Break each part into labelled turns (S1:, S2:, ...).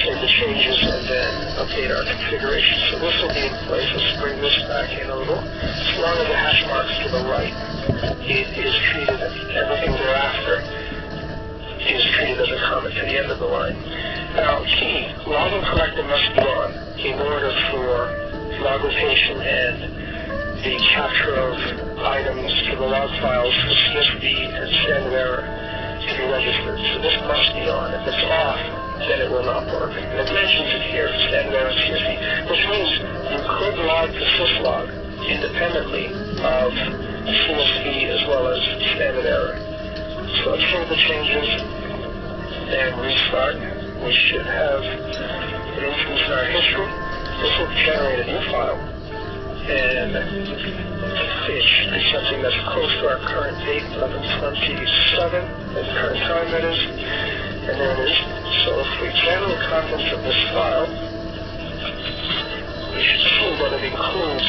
S1: save the changes, and then update our configuration. So this will be in place. Let's bring this back in a little. As long as the hash marks to the right, it is treated, everything thereafter is treated as a comment to the end of the line. Now, key, login corrector must be on in order for log rotation and the capture of items to the log files for CSV and standard error to be registered. So this must be on. If it's off, then it will not work. And it mentions it here, standard error CSV, which means you could log to syslog independently of CSV as well as standard error. So let's save the changes and restart. We should have an instance in our history. This will generate a new file, and it should be something that's close to our current date, 11/27, the current time that is, and there it is. So if we examine the contents of this file, we should see that it includes,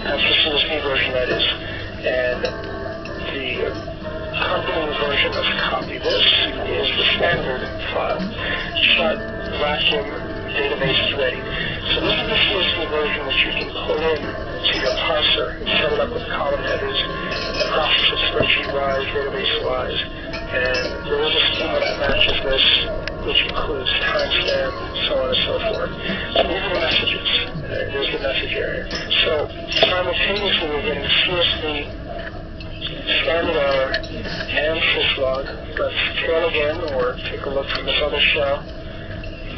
S1: that's the CSV version that is, and the company version of copy this is the standard file. Shut vacuum database is ready. So this is the CSV version which you can pull in to your parser and set it up with column headers and process it spreadsheet-wise, database-wise. And there is a schema that matches this, which includes timestamp, so on and so forth. So these are the messages. There's the message area. So simultaneously we're getting CSV, standard error, and syslog. Let's tail again, or take a look from this other shell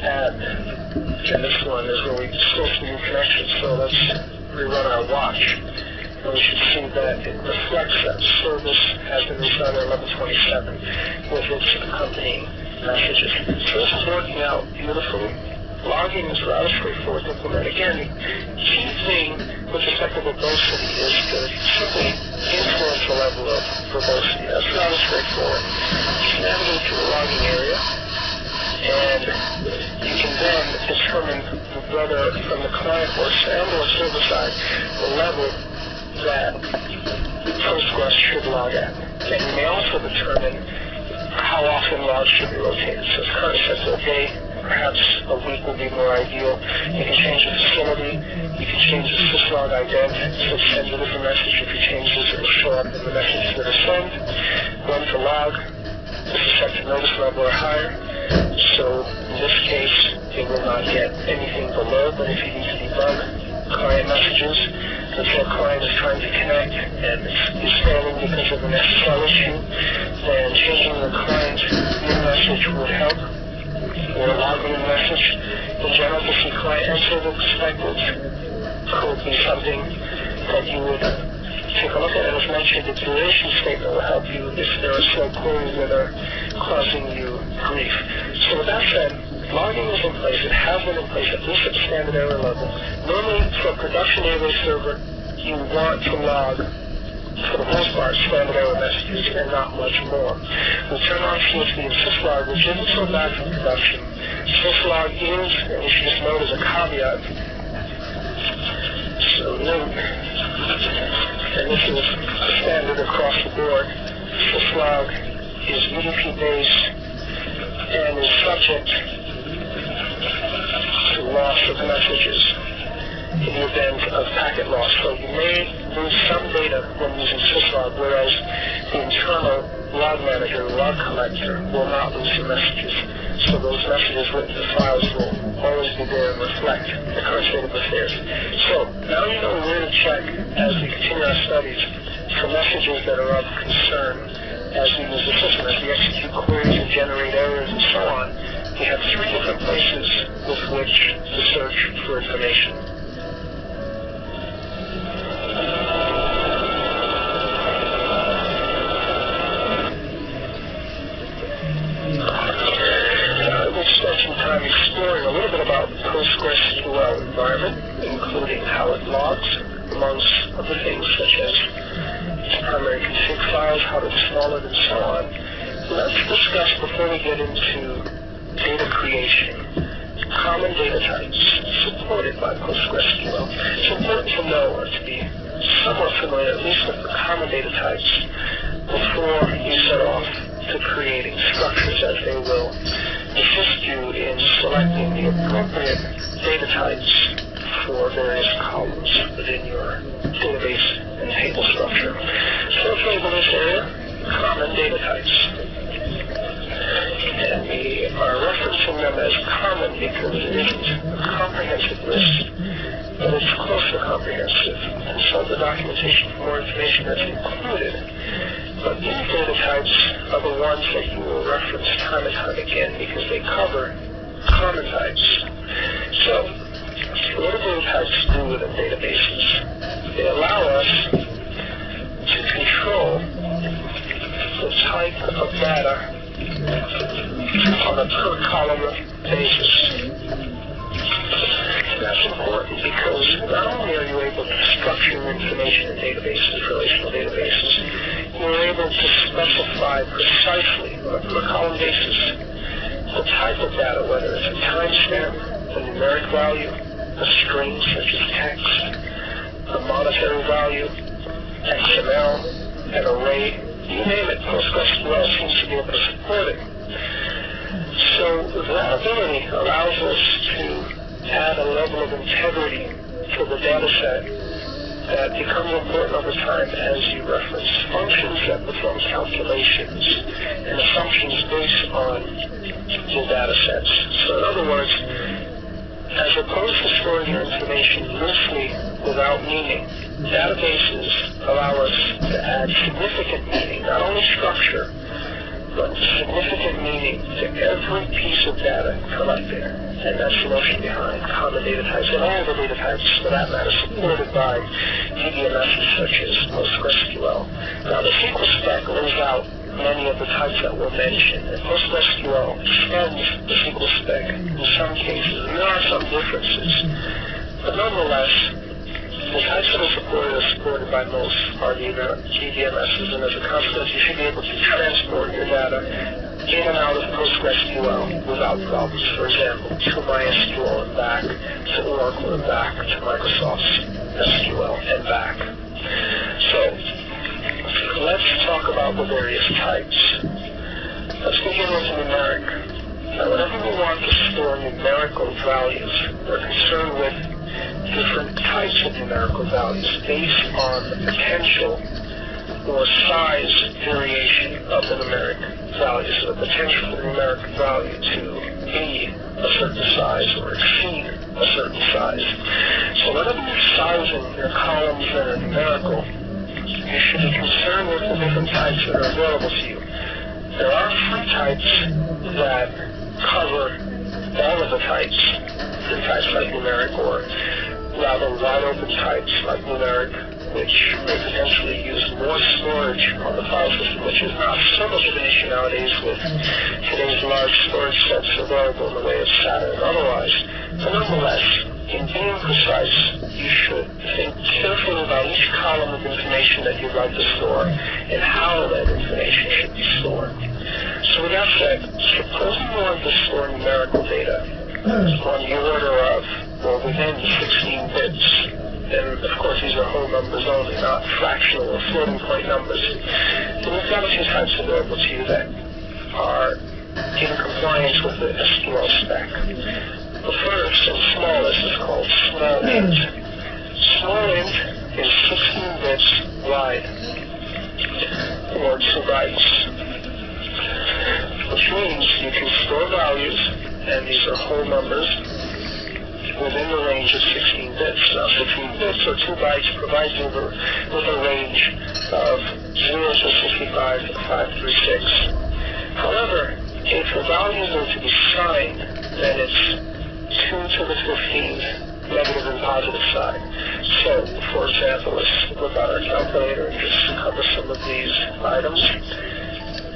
S1: at, and this one is where we source new connections. So let's rerun our watch, and we should see that it reflects that service has been restarted at 11/27 with its accompanying messages. So this is working out beautifully. Logging is rather straightforward to implement. Again, the key thing with respect to verbosity is to simply influence the level of verbosity. That's rather straightforward. Just navigate to the logging area, and you can then determine whether from the client or server side the level that Postgres should log at. And you may also determine how often logs should be rotated. So it's currently set to a day. Perhaps a week will be more ideal. You can change the facility. You can change the syslog ident, so it sends a different message. If you change this, it will show up in the messages that are sent. Run to log. This is set to notice level or higher. So in this case, it will not get anything below, but if you need to debug client messages, let's say a client is trying to connect and is failing because of an SSL issue, then changing the client new message would help. Or logging a message. In general, to see client and server perspectives could be something that you would take a look at. And as mentioned, the duration statement will help you if there are slow queries that are causing you grief. So with that said, logging is in place. It has been in place at least at the standard error level. Normally, for a production database server, you want to log, for the most part, standard error messages and not much more. We turn on CSV and syslog, which isn't so bad for production. Syslog is, and you should just note as a caveat, so note, and this is standard across the board, syslog is UDP-based and is subject to loss of messages in the event of packet loss. So you may lose some data when using syslog, whereas the internal log manager, log collector, will not lose the messages. So those messages written to files will always be there and reflect the current state of affairs. So now you know where to check as we continue our studies for messages that are of concern as we use the system, as we execute queries and generate errors and so on. We have three different places with which to search for information. We'll spend some time exploring a little bit about the PostgreSQL environment, including how it logs, amongst other things such as its primary config files, how to install it, and so on. Let's discuss, before we get into data creation, common data types supported by PostgreSQL. It's important to know, or to be somewhat familiar, at least with the common data types, before you set off to creating structures, as they will assist you in selecting the appropriate data types for various columns within your database and table structure. So let's label this area common data types. And we are referencing them as common because it isn't a comprehensive list, but it's close to comprehensive. Consult the documentation for more information that's included. But these data types are the ones that you will reference time and time again because they cover common types. So, what do data types do within databases? They allow us to control the type of data on a per column basis. That's important because not only are you able to structure information in databases, relational databases, you're able to specify precisely on a per column basis the type of data, whether it's a timestamp, a numeric value, a string such as text, a monetary value, XML, an array, you name it, PostgreSQL seems to be able to support it. So that ability allows us to add a level of integrity to the data set that becomes important over time as you reference functions that perform calculations and assumptions based on your data sets. So in other words, as opposed to storing your information loosely without meaning, databases allow us to add significant meaning, not only structure, but significant meaning to every piece of data collected. And that's the notion behind common data types, and all the data types, for that matter, supported by DBMSs such as PostgreSQL. Now, the SQL spec lays out many of the types that were mentioned, and PostgreSQL extends the SQL spec in some cases, and there are some differences. But nonetheless, the types that are supported by most are the DBMSs, and as a consequence, you should be able to transport your data in and out of PostgreSQL without problems. For example, to MySQL and back, to Oracle and back, to Microsoft SQL and back. So, let's talk about the various types. Let's begin with numeric. Now, whenever we want to store numerical values, we're concerned with different types of numerical values based on the potential or size variation of the numeric value. So the potential for the numeric value to be a certain size or exceed a certain size. So whenever you're sizing your columns that are numerical, you should be concerned with the different types that are available to you. There are free types that cover all of the types, free types like numeric, or rather wide open types like numeric, which may potentially use more storage on the file system, which is not so much of an issue nowadays with today's large storage sets available in the way of SATA and otherwise. But nonetheless, in being precise, you should think carefully about each column of information that you'd like to store and how that information should be stored. So with that said, suppose you want to store numerical data on the order of, or within 16 bits. And of course these are whole numbers only, not fractional or floating point numbers. So we've got a few types available to you that are in compliance with the SQL spec. The first and smallest is called small int. Small int is 16 bits wide, or 2 bytes, which means you can store values, and these are whole numbers, within the range of 16 bits. Now, 16 bits or 2 bytes provides you with a range of 0 to 65 to 536. However, if the values are to be signed, then it's 2 to the 15th negative and positive side. So, for example, let's look at our calculator and just cover some of these items.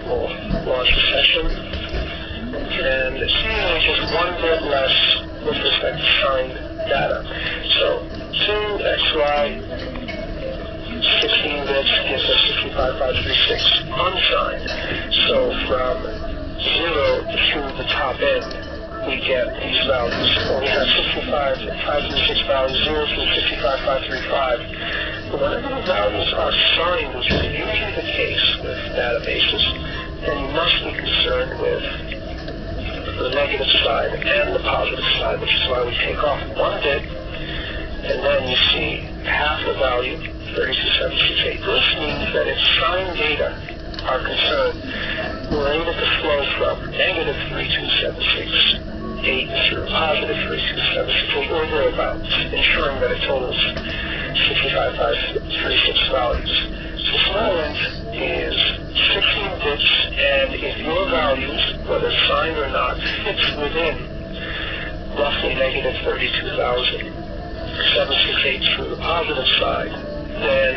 S1: We'll launch a session, and it's seemingly just 1 bit less with respect to signed data. So 2xy 16 bits gives us 65536 unsigned. So from 0 to the top end, we get these values. Well, we have 65536 values, 0 through 65535. But whenever the values are signed, which is usually the case with databases, then you must be concerned with for the negative side and the positive side, which is why we take off one bit, and then you see half the value, 32768. This means that if sign data are concerned, we're able to flow from negative 32768 through positive 32768 or thereabouts, ensuring that it totals 65,536 values. So small int is 16 bits, and if your values, whether signed or not, fits within roughly negative 32,768 through the positive side, then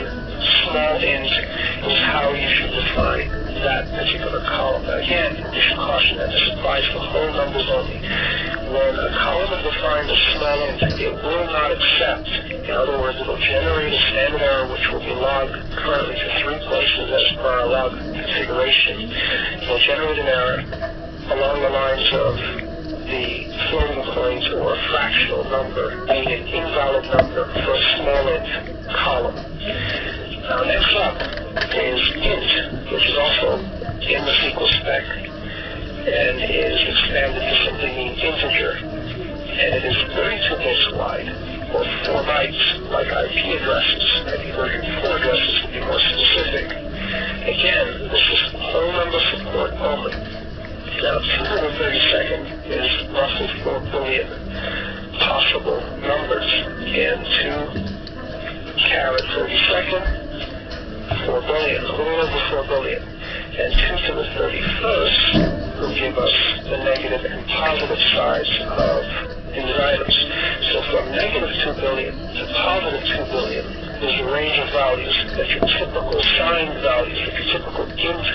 S1: small int is how you should define that particular column. Now again, you should caution that this applies to whole numbers only. When a column is defined as small int, it will not accept. In other words, it will generate a standard error which will be logged currently to 3 places as per our log configuration. It will generate an error along the lines of the floating point or a fractional number being an invalid number for a small int column. Now next up is int, which is also in the SQL spec and is expanded to simply mean integer, and it is 32 bits wide, or 4 bytes, like IP addresses. IP version 4 addresses to be more specific. Again, this is whole number support only. Now, 232nd is roughly 4 billion possible numbers, and 2 32nd, 4 billion, a little over 4 billion. And 2 to the 31st will give us the negative and positive sides of these items. So from negative 2 billion to positive 2 billion is a range of values that your typical signed values, that your typical int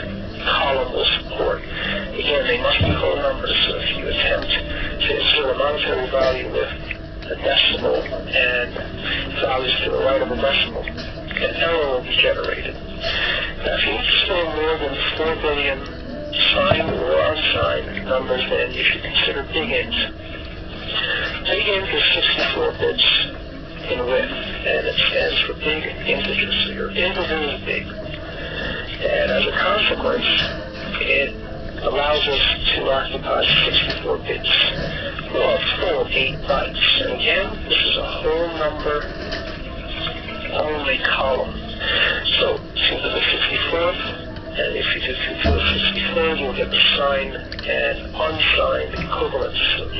S1: column will support. Again, they must be whole numbers, so if you attempt to insert a monetary value with a decimal and values to the right of a decimal, an error will be generated. Now, if you need to store more than 4 billion signed or unsigned numbers, then you should consider big int. Big int is 64 bits in width, and it stands for big integer, so your integer is big. And as a consequence, it allows us to occupy 64 bits, or a full 8 bytes. And again, this is a whole number only column. So 2 to the 64th, and if you do 2 to the 64th, you'll get the signed and unsigned equivalents. So 2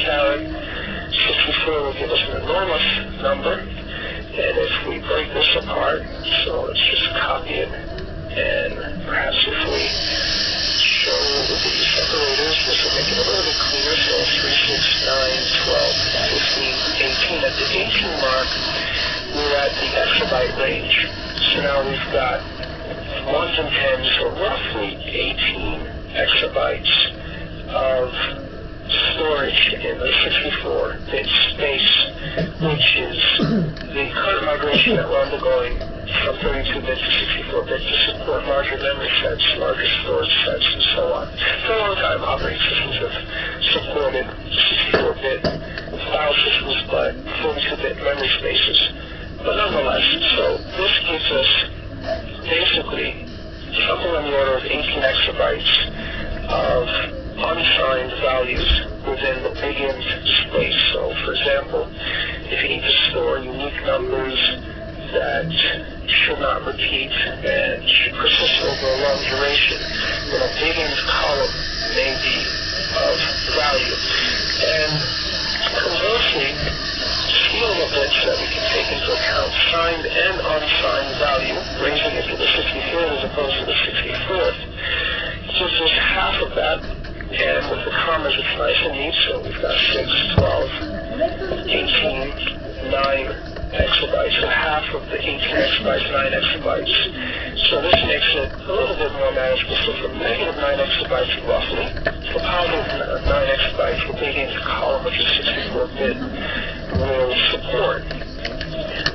S1: caret 64 will give us an enormous number, and if we break this apart, so let's just copy it, and perhaps if we show the separators, this will make it a little bit cleaner. So 3, 6, 9, 12, 15, 18. At the 18 mark, we're at the exabyte range. So now we've got 1s and 10s, so roughly 18 exabytes of storage in the 64-bit space, which is the current migration that we're undergoing from 32-bit to 64-bit to support larger memory sets, larger storage sets, and so on. For a long time, operating systems have supported 64-bit file systems, but 42-bit memory spaces. But nonetheless, so this gives us basically something on the order of 18 exabytes of unsigned values within the big int space. So, for example, if you need to store unique numbers that should not repeat and should persist over a long duration, then a big int column may be of value. And conversely, steal the bits that we can take into account signed and unsigned value, raising it to the 63rd as opposed to the 64th, gives us half of that. And with the commas, it's nice and neat, so we've got 6, 12, 18, 9 exabytes, so half of the 18 exabytes, 9 exabytes. So this makes it a little bit more manageable. So from negative 9 exabytes roughly to positive 9 exabytes, the big int column, which is 64-bit, will support.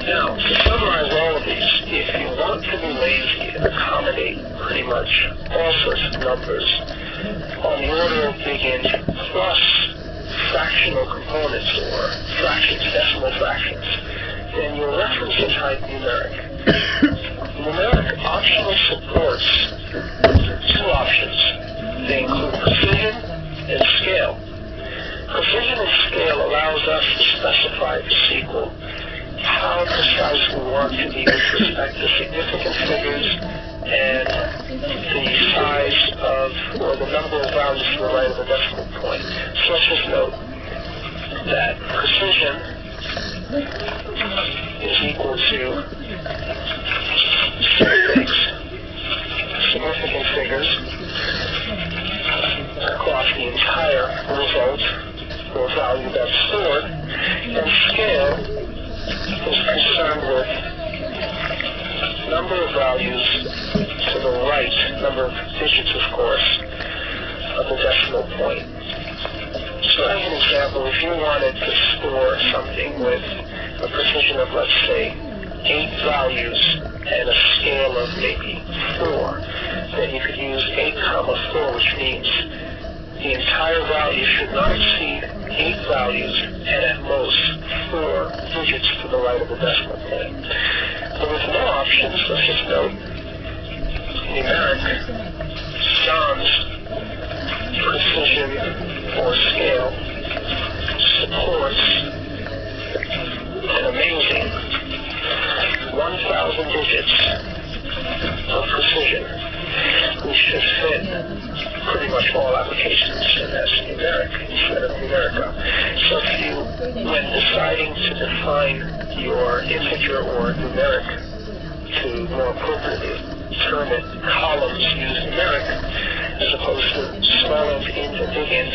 S1: Now, to summarize all of these, if you want to be lazy and accommodate pretty much all sorts of numbers on the order of big int plus fractional components or fractions, decimal fractions, then your reference is type numeric. Numeric optionally supports 2 options. They include precision and scale. Precision and scale allows us to specify the sequel how precise we want to be with respect to significant figures and the size of, or the number of values to the right of the decimal point. So let's just note that precision is equal to significant figures across the entire result or value that's stored, and scale is concerned with number of values to the right, number of digits, of course, of the decimal point. So as an example, if you wanted to store something with a precision of, let's say, 8 values and a scale of maybe 4, then you could use 8, 4, which means the entire value should not exceed 8 values and at most 4 digits to the right of the decimal point. But with no options, let's just note, numeric sans precision or scale supports an amazing 1,000 digits of precision, which should fit pretty much all applications, and that's numeric instead of numerica. So if you, when deciding to define your integer or numeric to more appropriately term it columns, use numeric as opposed to small int, int, and big int,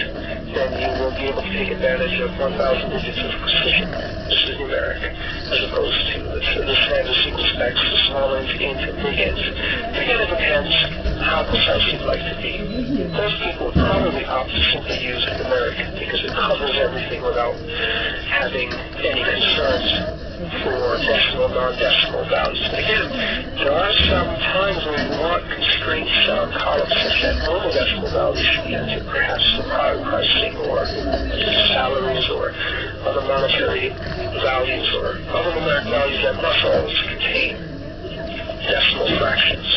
S1: then you will be able to take advantage of 1,000 digits of precision. This is numeric, as opposed to the standard sequence specs, the small int, int, and big int. Again, it depends how precise you'd like to be. Most people would probably opt to simply use numeric because it covers everything without having any concerns for decimal, non-decimal values. But again, there are some times where you want constraints on columns such that normal decimal values should be entered, perhaps supplier pricing or salaries or other monetary values or other numeric values that must always contain decimal fractions.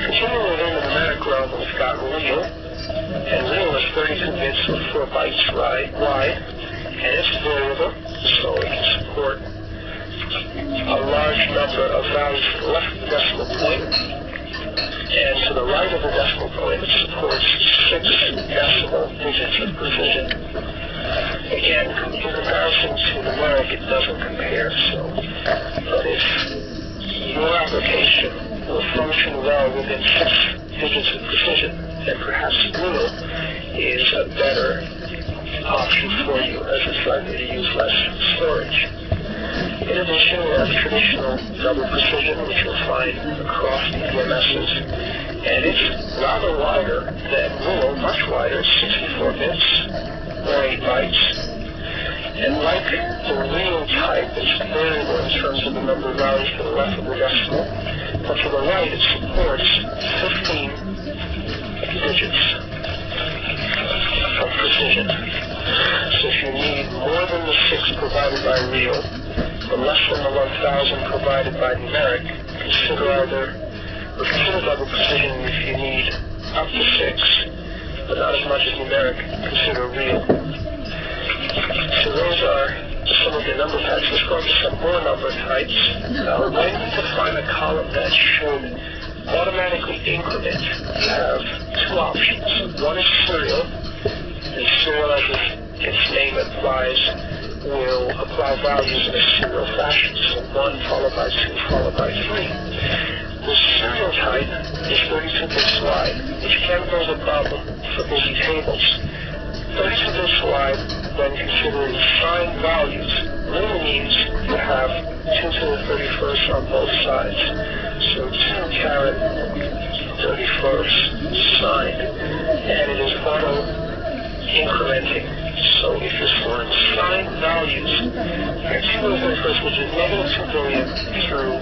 S1: Continuing within the numeric realm, we've got real, and real is 32 bits or 4 bytes wide, and it's variable, so it can support a large number of values to the left of the decimal point, and to the right of the decimal point it supports 6 decimal digits of precision. Again, in comparison to numeric, it doesn't compare, but if your application will function well within 6 digits of precision, then perhaps real is a better option for you, as it's likely to use less storage. In addition, we have traditional double precision, which you'll find across the DMSs, and it's rather wider than real, much wider, 64 bits or 8 bytes. And like the real type, it's variable in terms of the number of values to the left of the decimal, but to the right it supports 15 digits of precision. So if you need more than the 6 provided by real, but less than the 1,000 provided by numeric, consider double precision. If you need up to 6, but not as much as numeric, consider real. So those are some of the number types. Let's go into some more number types. Now, when you define a column that should automatically increment, you have 2 options. One is serial, and serial, as its name implies, will apply values in a serial fashion, so 1 followed by 2 followed by 3. The serial type is 32 bits wide, which can pose a problem for busy tables. 32 bits wide, when considering signed values, really means you have 2 to the 31st on both sides. So 2 caret 31st signed, and it is auto incrementing. So if you're storing signed values, your 2 to the 31st, which is -2 billion through